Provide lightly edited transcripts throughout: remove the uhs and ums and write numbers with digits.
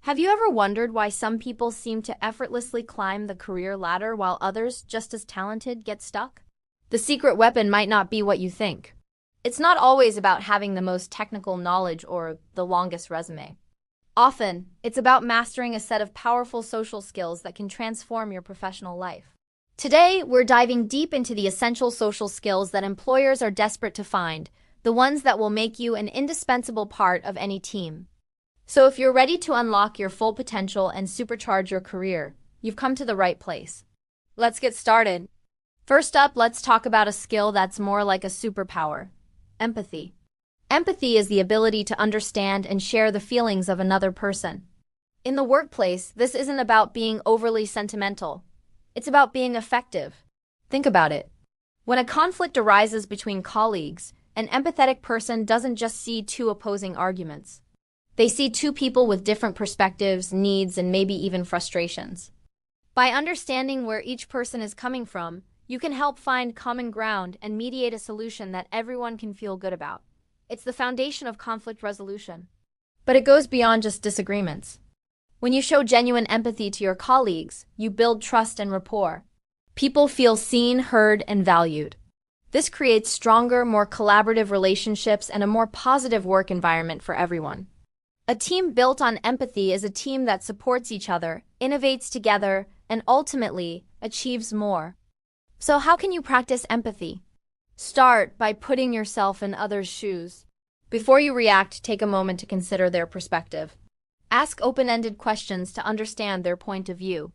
Have you ever wondered why some people seem to effortlessly climb the career ladder while others, just as talented, get stuck? The secret weapon might not be what you think. It's not always about having the most technical knowledge or the longest resume. Often, it's about mastering a set of powerful social skills that can transform your professional life. Today, we're diving deep into the essential social skills that employers are desperate to find, the ones that will make you an indispensable part of any team. So if you're ready to unlock your full potential and supercharge your career, you've come to the right place. Let's get started. First up, let's talk about a skill that's more like a superpower: empathy. Empathy is the ability to understand and share the feelings of another person. In the workplace, this isn't about being overly sentimental. It's about being effective. Think about it. When a conflict arises between colleagues, an empathetic person doesn't just see two opposing arguments. They see two people with different perspectives, needs, and maybe even frustrations. By understanding where each person is coming from, you can help find common ground and mediate a solution that everyone can feel good about. It's the foundation of conflict resolution. But it goes beyond just disagreements. When you show genuine empathy to your colleagues, you build trust and rapport. People feel seen, heard, and valued. This creates stronger, more collaborative relationships and a more positive work environment for everyone. A team built on empathy is a team that supports each other, innovates together, and ultimately achieves more. So how can you practice empathy? Start by putting yourself in others' shoes. Before you react, take a moment to consider their perspective. Ask open-ended questions to understand their point of view.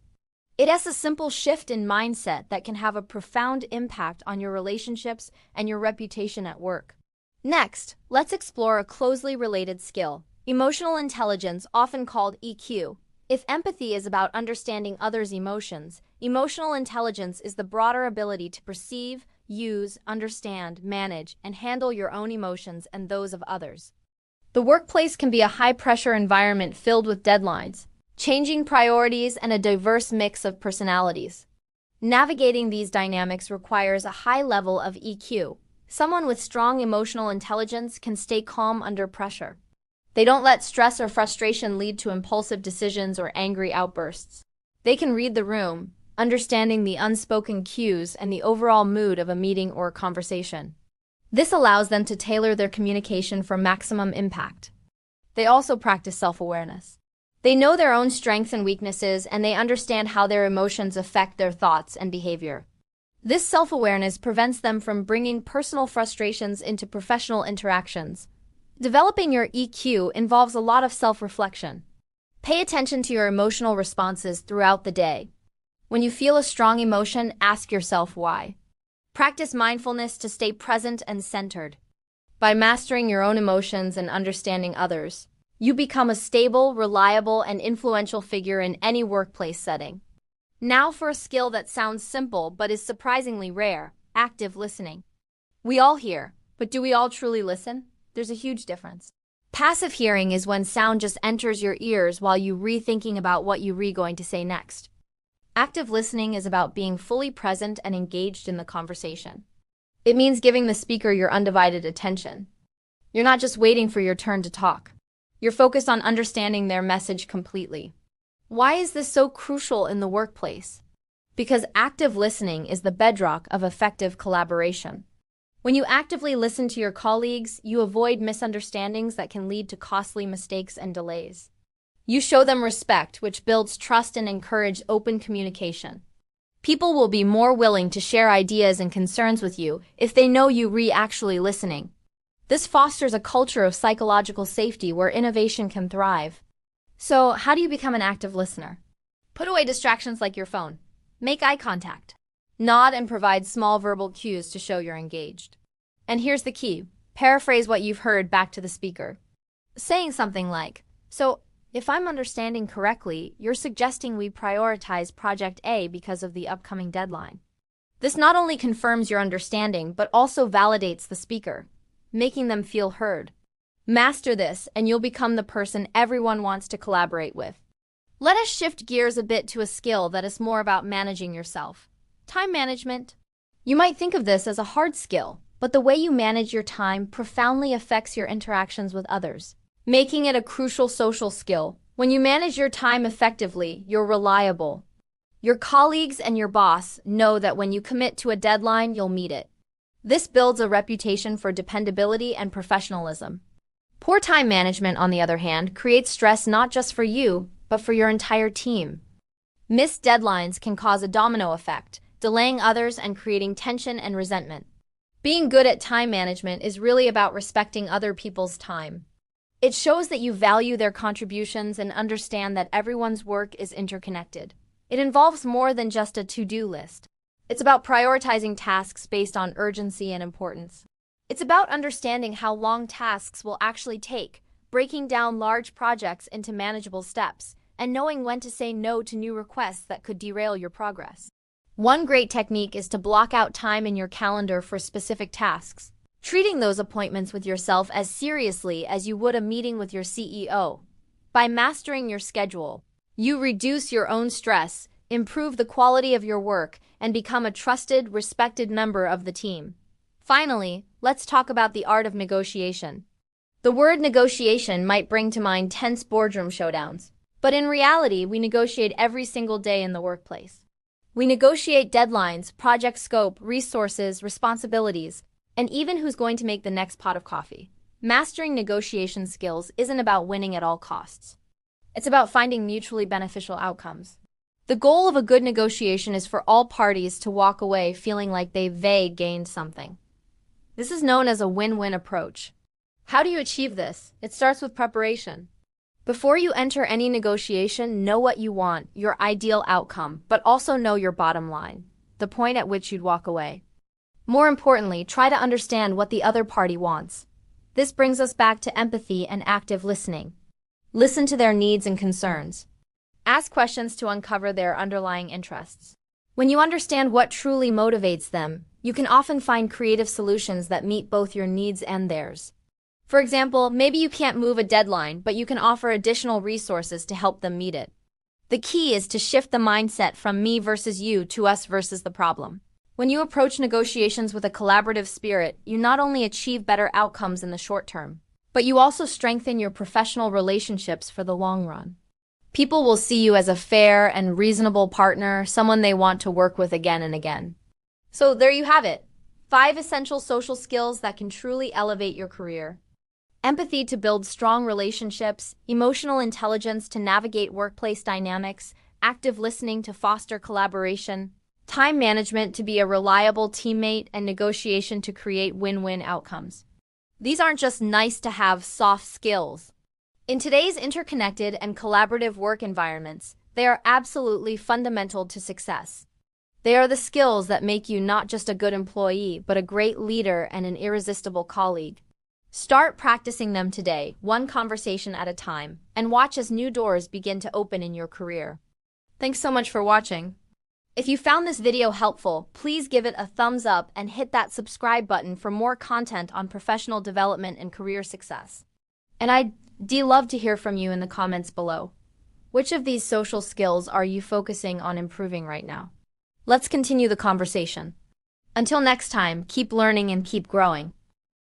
It is a simple shift in mindset that can have a profound impact on your relationships and your reputation at work. Next, let's explore a closely related skill: emotional intelligence, often called EQ. If empathy is about understanding others' emotions, emotional intelligence is the broader ability to perceive, use, understand, manage, and handle your own emotions and those of others. The workplace can be a high-pressure environment filled with deadlines, changing priorities, and a diverse mix of personalities. Navigating these dynamics requires a high level of EQ. Someone with strong emotional intelligence can stay calm under pressure. They don't let stress or frustration lead to impulsive decisions or angry outbursts. They can read the room, understanding the unspoken cues and the overall mood of a meeting or conversation. This allows them to tailor their communication for maximum impact. They also practice self-awareness. They know their own strengths and weaknesses, and they understand how their emotions affect their thoughts and behavior. This self-awareness prevents them from bringing personal frustrations into professional interactions. Developing your EQ involves a lot of self-reflection. Pay attention to your emotional responses throughout the day. When you feel a strong emotion, ask yourself why. Practice mindfulness to stay present and centered. By mastering your own emotions and understanding others, you become a stable, reliable, and influential figure in any workplace setting. Now for a skill that sounds simple but is surprisingly rare: active listening. We all hear, but do we all truly listen? There's a huge difference. Passive hearing is when sound just enters your ears while you rethinking about what you're going to say next. Active listening is about being fully present and engaged in the conversation. It means giving the speaker your undivided attention. You're not just waiting for your turn to talk. You're focused on understanding their message completely. Why is this so crucial in the workplace? Because active listening is the bedrock of effective collaboration. When you actively listen to your colleagues, you avoid misunderstandings that can lead to costly mistakes and delays. You show them respect, which builds trust and encourages open communication. People will be more willing to share ideas and concerns with you if they know you're actually listening. This fosters a culture of psychological safety where innovation can thrive. So, how do you become an active listener? Put away distractions like your phone. Make eye contact. Nod and provide small verbal cues to show you're engaged. And here's the key: paraphrase what you've heard back to the speaker. Saying something like, "So, if I'm understanding correctly, you're suggesting we prioritize Project A because of the upcoming deadline." This not only confirms your understanding, but also validates the speaker, making them feel heard. Master this, and you'll become the person everyone wants to collaborate with. Let us shift gears a bit to a skill that is more about managing yourself: time management. You might think of this as a hard skill, but the way you manage your time profoundly affects your interactions with others, making it a crucial social skill. When you manage your time effectively, you're reliable. Your colleagues and your boss know that when you commit to a deadline, you'll meet it. This builds a reputation for dependability and professionalism. Poor time management, on the other hand, creates stress not just for you, but for your entire team. Missed deadlines can cause a domino effect, delaying others and creating tension and resentment. Being good at time management is really about respecting other people's time. It shows that you value their contributions and understand that everyone's work is interconnected. It involves more than just a to-do list. It's about prioritizing tasks based on urgency and importance. It's about understanding how long tasks will actually take, breaking down large projects into manageable steps, and knowing when to say no to new requests that could derail your progress. One great technique is to block out time in your calendar for specific tasks, treating those appointments with yourself as seriously as you would a meeting with your CEO. By mastering your schedule, you reduce your own stress, improve the quality of your work, and become a trusted, respected member of the team. Finally, let's talk about the art of negotiation. The word negotiation might bring to mind tense boardroom showdowns, but in reality, we negotiate every single day in the workplace. We negotiate deadlines, project scope, resources, responsibilities, and even who's going to make the next pot of coffee. Mastering negotiation skills isn't about winning at all costs. It's about finding mutually beneficial outcomes. The goal of a good negotiation is for all parties to walk away feeling like they gained something. This is known as a win-win approach. How do you achieve this? It starts with preparation. Before you enter any negotiation, know what you want, your ideal outcome, but also know your bottom line, the point at which you'd walk away. More importantly, try to understand what the other party wants. This brings us back to empathy and active listening. Listen to their needs and concerns. Ask questions to uncover their underlying interests. When you understand what truly motivates them, you can often find creative solutions that meet both your needs and theirs. For example, maybe you can't move a deadline, but you can offer additional resources to help them meet it. The key is to shift the mindset from me versus you to us versus the problem. When you approach negotiations with a collaborative spirit, you not only achieve better outcomes in the short term, but you also strengthen your professional relationships for the long run. People will see you as a fair and reasonable partner, someone they want to work with again and again. So there you have it. 5 essential social skills that can truly elevate your career. Empathy to build strong relationships, emotional intelligence to navigate workplace dynamics, active listening to foster collaboration, time management to be a reliable teammate, and negotiation to create win-win outcomes. These aren't just nice-to-have soft skills. In today's interconnected and collaborative work environments, they are absolutely fundamental to success. They are the skills that make you not just a good employee, but a great leader and an irresistible colleague. Start practicing them today, one conversation at a time, and watch as new doors begin to open in your career. Thanks so much for watching. If you found this video helpful, please give it a thumbs up and hit that subscribe button for more content on professional development and career success. And I'd love to hear from you in the comments below. Which of these social skills are you focusing on improving right now? Let's continue the conversation. Until next time, keep learning and keep growing.